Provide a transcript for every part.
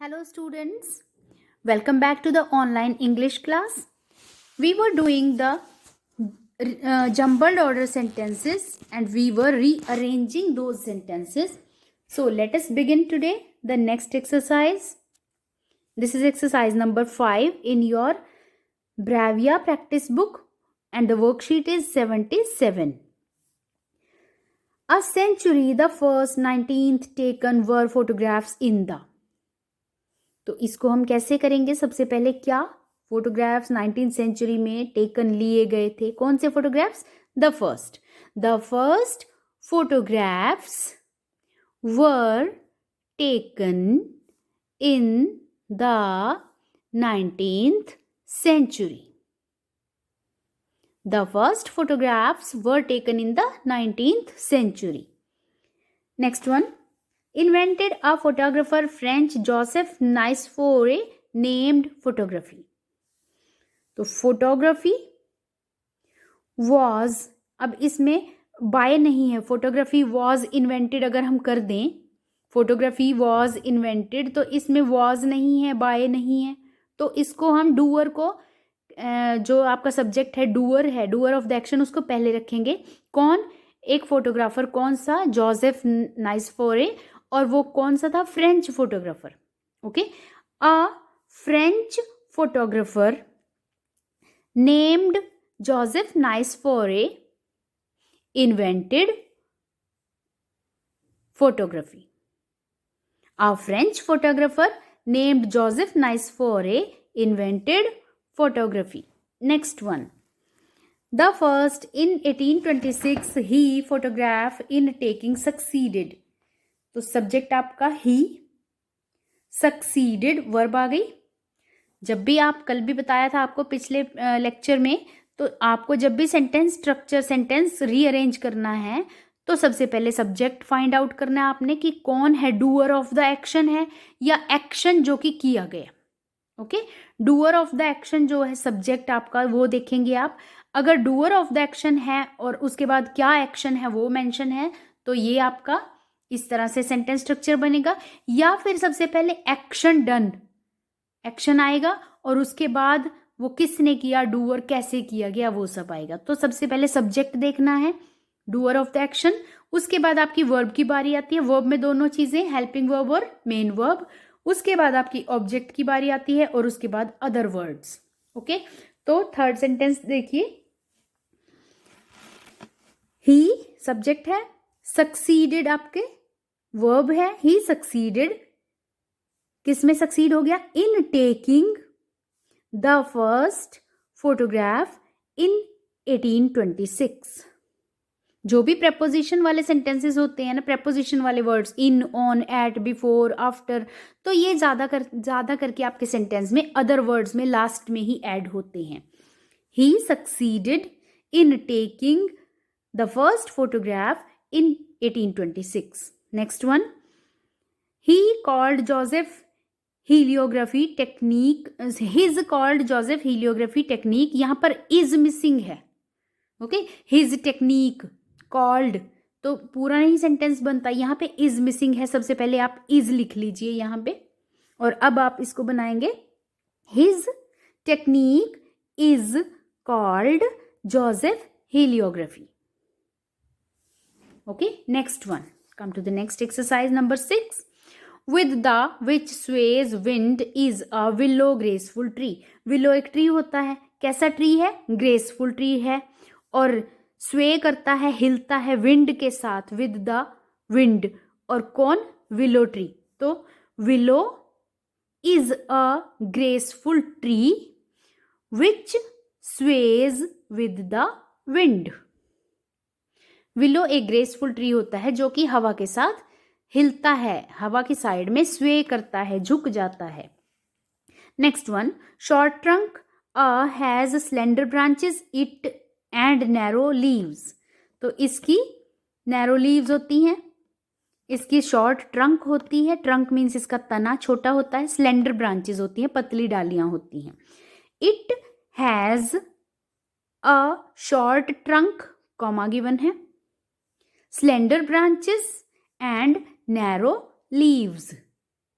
Hello students, welcome back to the online English class. We were doing the jumbled order sentences and we were rearranging those sentences. So let us begin today the next exercise. This is exercise number 5 in your Bravia practice book and the worksheet is 77. A century, the first 19th taken were photographs in the. तो इसको हम कैसे करेंगे? सबसे पहले क्या photographs 19th century में taken लिए गए थे? कौन से photographs? The first photographs were taken in the 19th century. The first photographs were taken in the 19th century. Next one. Invented a photographer French Joseph Nicephore named photography. तो photography was, अब इसमें by नहीं है, photography was invented अगर हम कर दें, photography was invented तो इसमें was नहीं है, by नहीं है, तो इसको हम doer को, जो आपका सब्जेक्ट है डूअर है, डूअर ऑफ द एक्शन, उसको पहले रखेंगे. कौन? एक फोटोग्राफर. कौन सा? Joseph Nicephore. और वो कौन सा था? French photographer. Okay. A French photographer named Joseph Nicephore invented photography. A French photographer named Joseph Nicephore invented photography. Next one. The first in 1826 he photograph in taking succeeded. तो subject आपका ही, succeeded verb आ गई. जब भी आप, कल भी बताया था आपको पिछले लेक्चर में, तो आपको जब भी सेंटेंस स्ट्रक्चर, सेंटेंस रीअरेंज करना है तो सबसे पहले सब्जेक्ट फाइंड आउट करना है आपने कि कौन है, डूअर ऑफ द एक्शन है या एक्शन जो कि किया गया. Okay. Doer of the action जो है सब्जेक्ट आपका, वो देखेंगे आप. अगर डूअर ऑफ द एक्शन है और उसके बाद क्या एक्शन है वो मेंशन है, तो ये आपका इस तरह से सेंटेंस स्ट्रक्चर बनेगा. या फिर सबसे पहले एक्शन डन, एक्शन आएगा और उसके बाद वो किसने किया, डूअर कैसे किया गया, वो सब आएगा. तो सबसे पहले सब्जेक्ट देखना है, डूअर ऑफ द एक्शन. उसके बाद आपकी वर्ब की बारी आती है. वर्ब में दोनों चीजें, हेल्पिंग वर्ब और मेन वर्ब. उसके बाद आपकी ऑब्जेक्ट की बारी आती है और उसके बाद अदर वर्ड्स. ओके. तो थर्ड सेंटेंस देखिए. ही सब्जेक्ट है, सक्सीडेड आपके वर्ब है. ही सक्सीडेड, किस में सक्सीड हो गया? In taking the first photograph in 1826. जो भी प्रेपोजिशन वाले सेंटेंसेस होते हैं ना, प्रेपोजिशन वाले words, in, on, at, before, after, तो ये ज्यादा करके आपके सेंटेंस में अदर वर्ड्स में लास्ट में ही ऐड होते हैं. He succeeded in taking the first photograph in 1826. Next one. He called Joseph heliography technique, his called Joseph heliography technique. यहां पर इज मिसिंग है. ओके. हिज टेक्निक, कॉल्ड, तो पूरा नहीं सेंटेंस बनता. यहाँ पे इज मिसिंग है. सबसे पहले आप इज लिख लीजिए यहाँ पे और अब आप इसको बनाएंगे. His technique is called Joseph heliography. Okay. Next one. Come to the next exercise number 6. With the which sways wind is a willow graceful tree. willow एक ट्री होता है. कैसा ट्री है? ग्रेसफुल ट्री है. और स्वे करता है, हिलता है विंड के साथ, विद द विंड. और कौन? Willow tree. तो willow is a graceful tree which sways with the wind. Willow एक ग्रेसफुल ट्री होता है जो कि हवा के साथ हिलता है, हवा की साइड में स्वे करता है, झुक जाता है. Next one. Short trunk has slender branches it and narrow leaves. तो इसकी नैरो लीव्स होती हैं, इसकी शॉर्ट ट्रंक होती है. ट्रंक मीन्स इसका तना छोटा होता है. स्लेंडर ब्रांचेस होती हैं, पतली डालियां होती हैं. It has a short trunk, comma given है, slender branches and narrow leaves.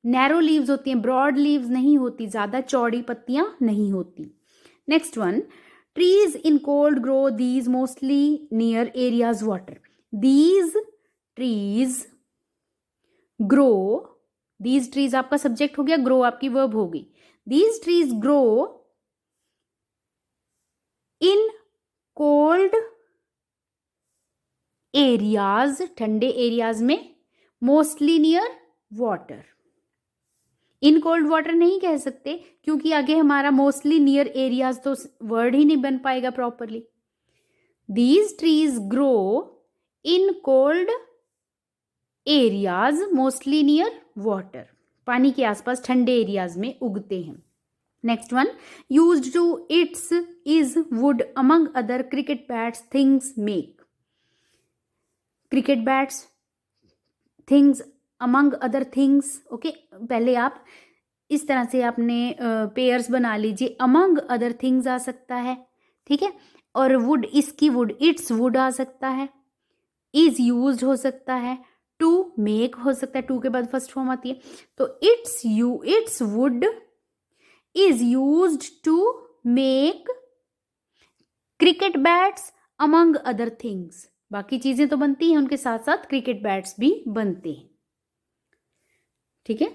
Narrow leaves होती हैं, ब्रॉड लीव्स नहीं होती, ज़्यादा चौड़ी पत्तियां नहीं होती। Next one, trees in cold grow these mostly near areas water. These trees grow, these trees आपका सब्जेक्ट हो गया, ग्रो आपकी वर्ब हो गई। These trees grow in cold areas, ठंडे एरियाज में, mostly near water. In cold water नहीं कह सकते क्योंकि आगे हमारा मोस्टली नियर एरियाज तो वर्ड ही नहीं बन पाएगा properly. These trees grow in cold areas mostly near water, पानी के आसपास ठंडे एरियाज में उगते हैं। Next one, used to its is wood among other cricket bats things make. Cricket bats, things, among other things. Okay, पहले आप इस तरह से आपने पेयर्स बना लीजिए, अमंग अदर थिंग्स आ सकता है, ठीक है, और वुड, इसकी वुड, इट्स वुड आ सकता है, इज यूज्ड हो सकता है, टू मेक हो सकता है, टू के बाद फर्स्ट फॉर्म आती है, तो its wood is used to make cricket bats among other things. बाकी चीजें तो बनती हैं, उनके साथ साथ क्रिकेट बैट्स भी बनते हैं, ठीक है।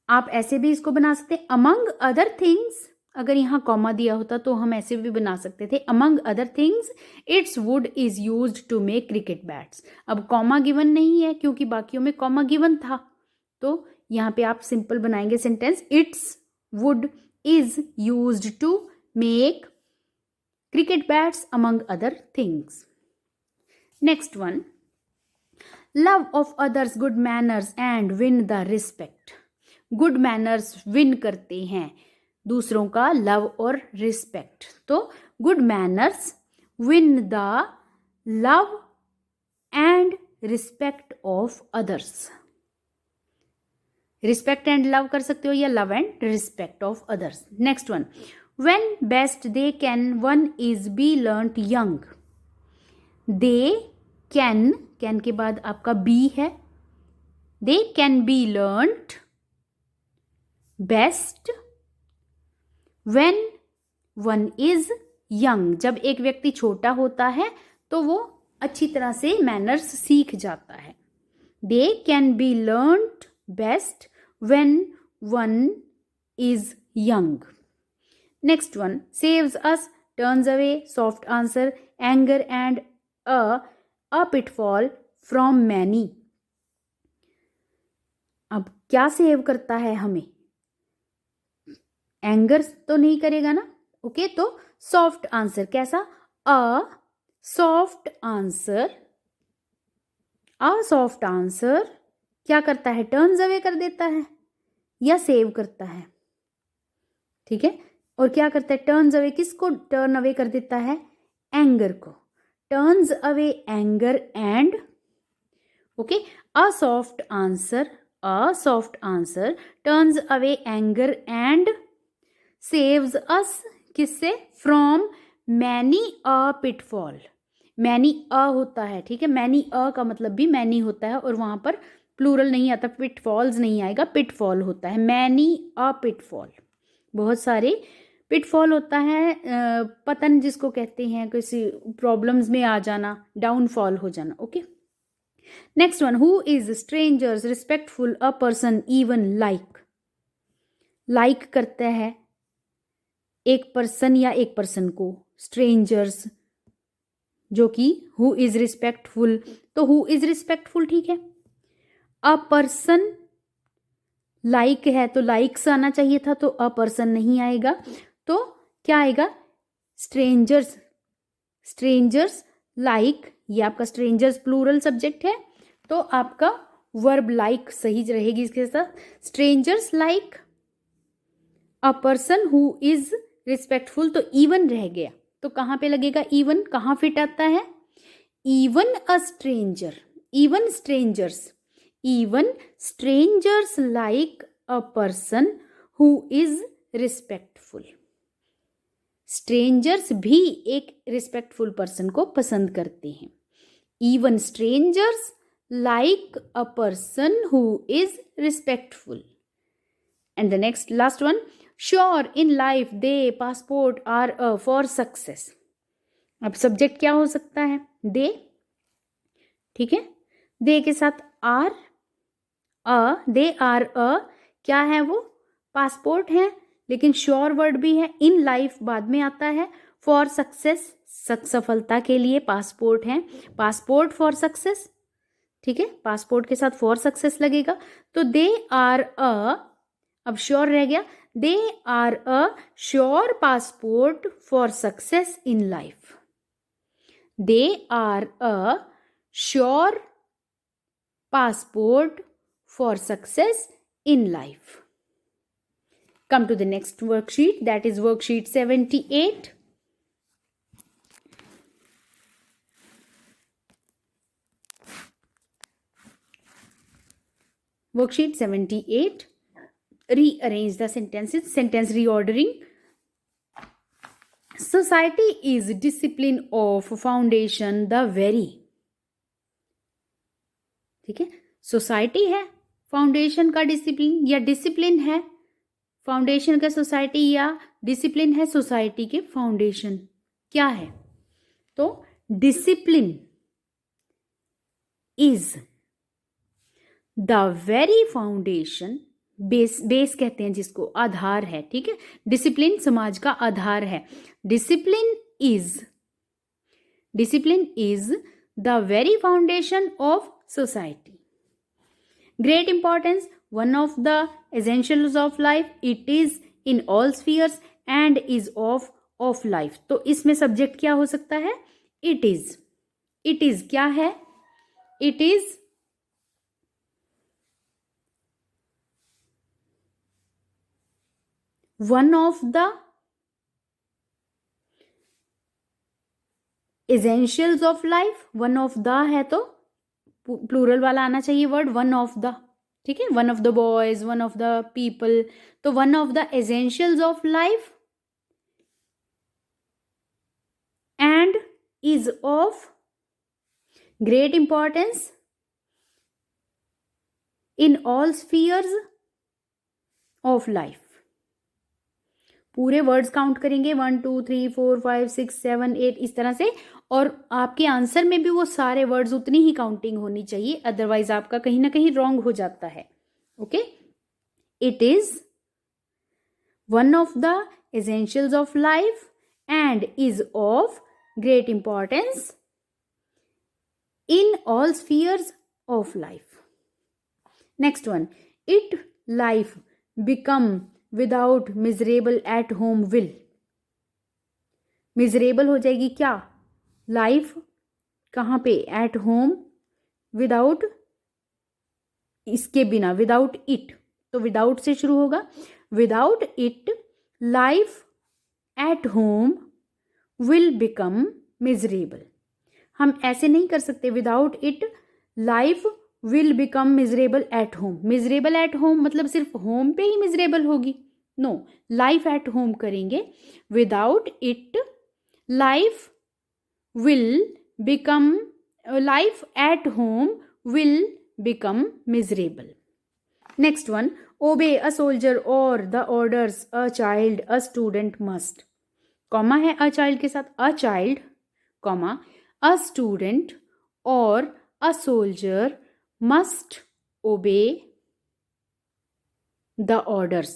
आप ऐसे भी इसको बना सकते हैं, अमंग अदर थिंग्स, अगर यहाँ कॉमा दिया होता तो हम ऐसे भी बना सकते थे, among other things its wood is used to make cricket bats. अब कॉमा गिवन नहीं है क्योंकि बाकियों में कॉमा गिवन था, तो यहाँ पे आप सिंपल बनाएंगे sentence, its wood is used to make cricket bats among other things. Next one, love of others, good manners and win the respect. Good manners win करते हैं दूसरों का लव और रिस्पेक्ट, तो good manners win the love and respect of others. Respect and love कर सकते हो या love and respect of others. Next one, when best they can one is be learnt young. they can के बाद आपका be है, they can be learnt best when one is young. जब एक व्यक्ति छोटा होता है तो वो अच्छी तरह से मैनर्स सीख जाता है। they can be learnt best when one is young. Next one, saves us, turns away, soft answer, anger and a pitfall from many. अब क्या सेव करता है हमें? एंगर तो नहीं करेगा ना, ओके, तो सॉफ्ट आंसर, कैसा? अ सॉफ्ट आंसर क्या करता है? टर्न्स अवे कर देता है या सेव करता है, ठीक है। और क्या करता है? टर्न्स अवे, किसको टर्न अवे कर देता है? एंगर को। Turns away anger and, okay, a soft answer turns away anger and saves us, किससे? From many a pitfall. Many a होता है, ठीक है, मैनी अ का मतलब भी मैनी होता है और वहां पर प्लूरल नहीं आता, पिटफॉल्स नहीं आएगा, पिटफॉल होता है, मैनी अ पिटफॉल। बहुत सारे पिटफॉल होता है, पतन जिसको कहते हैं, किसी प्रॉब्लम्स में आ जाना, डाउनफॉल हो जाना, okay. Next one, who is strangers respectful a person even like करता है एक पर्सन या एक पर्सन को, स्ट्रेंजर्स, जो कि हु इज रिस्पेक्टफुल, तो हु इज रिस्पेक्टफुल, ठीक है। अ पर्सन लाइक है तो लाइक्स आना चाहिए था, तो अ पर्सन नहीं आएगा, तो क्या आएगा? स्ट्रेंजर्स लाइक, ये आपका स्ट्रेंजर्स प्लूरल सब्जेक्ट है, तो आपका वर्ब लाइक सही रहेगी इसके साथ। Strangers like a person who is respectful, तो इवन रह गया, तो कहाँ पे लगेगा इवन? कहाँ फिट आता है? Even strangers like a person who is respectful. Strangers भी एक रिस्पेक्टफुल पर्सन को पसंद करते हैं। Even strangers like a person who is respectful. And the next last one, sure in life they passport are a for success. अब subject क्या हो सकता है? दे, ठीक है, दे के साथ आर, दे आर क्या है वो? पासपोर्ट है, लेकिन श्योर वर्ड भी है, इन लाइफ बाद में आता है, फॉर सक्सेस सफलता के लिए पासपोर्ट है, पासपोर्ट फॉर सक्सेस, ठीक है, पासपोर्ट के साथ फॉर सक्सेस लगेगा, तो दे आर अब श्योर रह गया, they are a sure passport for success in life, they are a sure passport for success in life. Come to the next worksheet, that is worksheet 78. Worksheet 78. Rearrange the sentences. Sentence reordering. Society is discipline of foundation the very. ठीक है, society है foundation का discipline, या discipline है foundation का society, या discipline है society के फाउंडेशन, क्या है? तो discipline is the very foundation, base कहते हैं जिसको, आधार है, ठीक है, डिसिप्लिन समाज का आधार है, discipline is the very foundation of society. Great importance, one of the essentials of life, it is in all spheres and is of life. तो इसमें सब्जेक्ट क्या हो सकता है? It is क्या है? It is one of the essentials of life. one of the है तो प्लूरल वाला आना चाहिए वर्ड, वन ऑफ द, ठीक है, one of the boys, one of the people, तो one of the essentials of life and is of great importance in all spheres of life. पूरे words count करेंगे 1 2 3 4 5 6 7 8 इस तरह से, और आपके आंसर में भी वो सारे वर्ड्स उतनी ही काउंटिंग होनी चाहिए, अदरवाइज आपका कहीं ना कहीं रॉन्ग हो जाता है. Okay, it is one of the essentials of life and is of great importance in all spheres of life. Next one, it life become without miserable at home will. Miserable हो जाएगी क्या? Life कहाँ पे? At home, without इसके बिना, without it, तो without से शुरू होगा, without it life at home will become miserable. हम ऐसे नहीं कर सकते, without it life will become miserable at home. Miserable at home मतलब सिर्फ होम पे ही मिजरेबल होगी? नो, लाइफ एट होम करेंगे. Without it life will become, life at home will become miserable. Next one, obey a soldier और the orders a child a student must. Comma है a child के साथ, अ child comma a student और a soldier must obey the orders.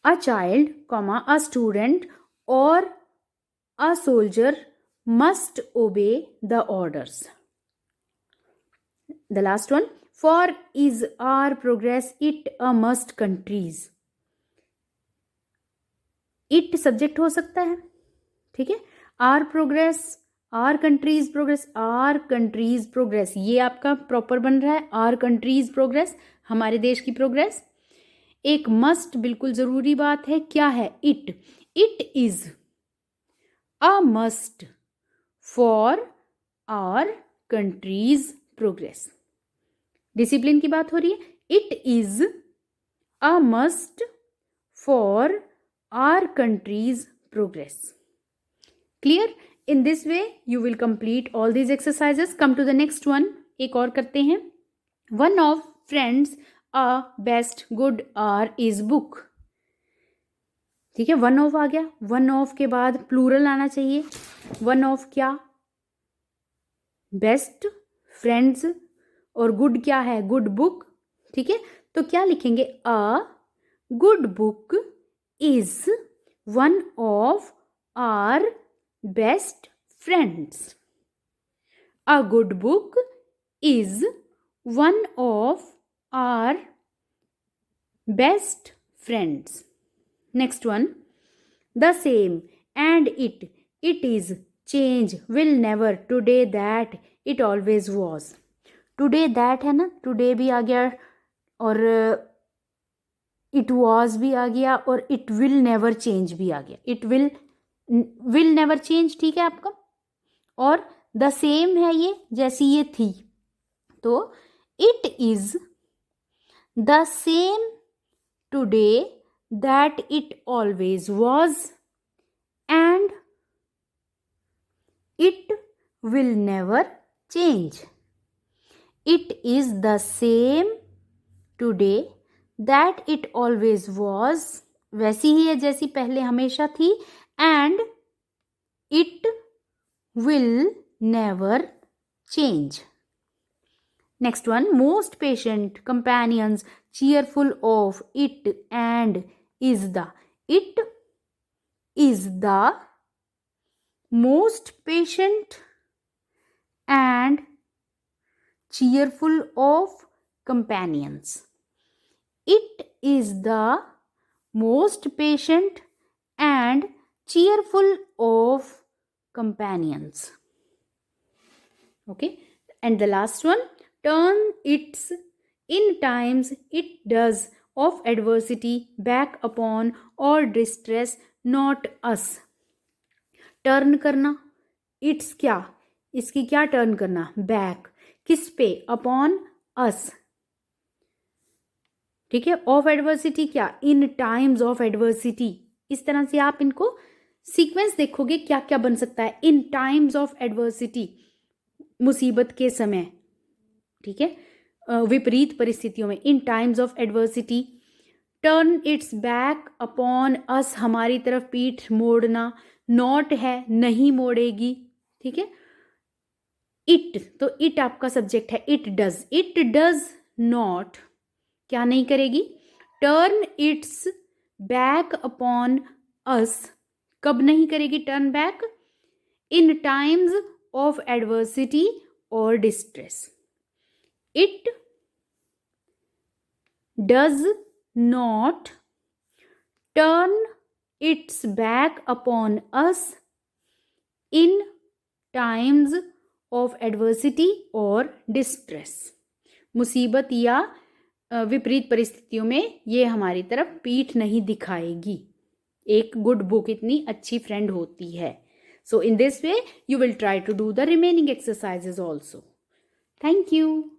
A child, comma, a student or a soldier must obey the orders. The last one, for is our progress it a must countries. It subject हो सकता है, ठीक है, our progress, our countries progress, our countries progress, ये आपका proper बन रहा है, आर कंट्रीज प्रोग्रेस, हमारे देश की प्रोग्रेस. एक मस्ट बिल्कुल जरूरी बात है, क्या है? It. It is a must for our countries progress. Discipline की बात हो रही है. It is a must for our countries progress. Clear? In this way, you will complete all these exercises. Come to the next one. एक और करते हैं. One of friends a best good are is book. ठीक है, one of आ गया. One of के बाद plural आना चाहिए. वन ऑफ क्या? बेस्ट, फ्रेंड्स और गुड क्या है? Good book. ठीक है, तो क्या लिखेंगे? A good book is one of our best friends. A good book is one of our best friends. Next one, the same and it is change will never today that it always was. Today that है ना, today भी आ गया और it was भी आ गया और it will never change भी आ गया. it will never change. ठीक है आपका. और the same है ये, जैसी ये थी, तो it is the same today that it always was and it will never change. It is the same today that it always was, वैसी ही है जैसी पहले हमेशा थी, and it will never change. Next one, most patient companions cheerful of it and is the. It is the most patient and cheerful of companions. It is the most patient and cheerful of companions. Okay, and the last one, turn its in times it does of adversity back upon or distress not us. Turn करना, it's क्या, इसकी क्या turn करना? Back. किस पे? Upon us. ठीक है, of adversity क्या? इन टाइम्स ऑफ एडवर्सिटी. इस तरह से आप इनको सीक्वेंस देखोगे क्या क्या बन सकता है. इन टाइम्स ऑफ एडवर्सिटी, मुसीबत के समय. ठीक है, विपरीत परिस्थितियों में. In times of adversity. Turn its back upon us, हमारी तरफ पीठ मोड़ना. नॉट है, नहीं मोड़ेगी. ठीक है, इट, तो इट आपका सब्जेक्ट है. इट डज नॉट, क्या नहीं करेगी? टर्न इट्स बैक अपॉन अस, कब नहीं करेगी turn back? In times of adversity और distress. It does not turn its back upon us in times of adversity or distress. मुसीबत या विपरीत परिस्थितियों में ये हमारी तरफ पीठ नहीं दिखाएगी. एक गुड बुक इतनी अच्छी फ्रेंड होती है. So in this way you will try to do the remaining exercises also. Thank you.